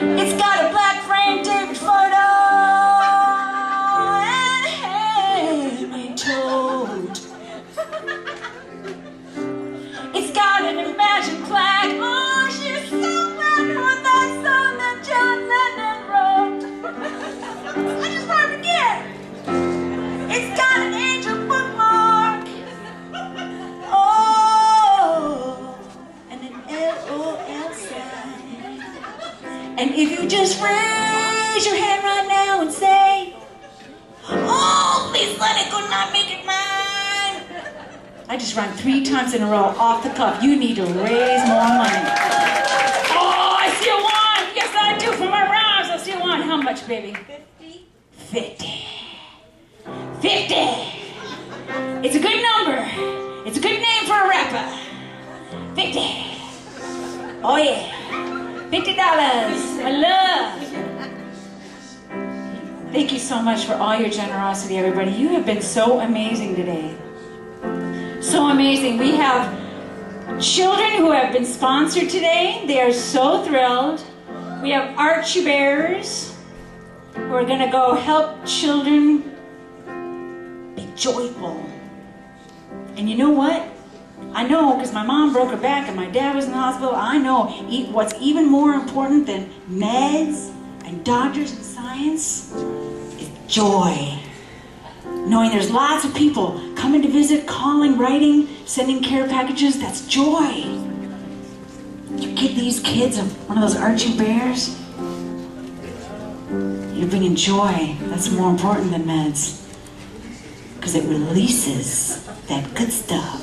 It's got a black frame David photo and Henry Toad. It's got an imagined plaque. Oh, she's so glad wrote that song that John Lennon wrote. I just want to forget. It's got an angel bookmark. Oh, and an LOL sign. And if you just raise your hand right now and say, oh, Miss Lenny could not make it mine. I just ran 3 times in a row off the cuff. You need to raise more money. Oh, I see a one. Yes, I do for my rhymes. I see a one. How much, baby? 50. 50. 50. It's a good number. It's a good name for a rapper. 50. Oh, yeah. $50. I love. Thank you so much for all your generosity, everybody. You have been so amazing today. So amazing. We have children who have been sponsored today. They are so thrilled. We have Archie Bears who are going to go help children be joyful. And you know what? I know, because my mom broke her back and my dad was in the hospital. I know what's even more important than meds and doctors and science is joy. Knowing there's lots of people coming to visit, calling, writing, sending care packages, that's joy. You give these kids one of those Archie Bears, you're bringing joy. That's more important than meds, because it releases that good stuff.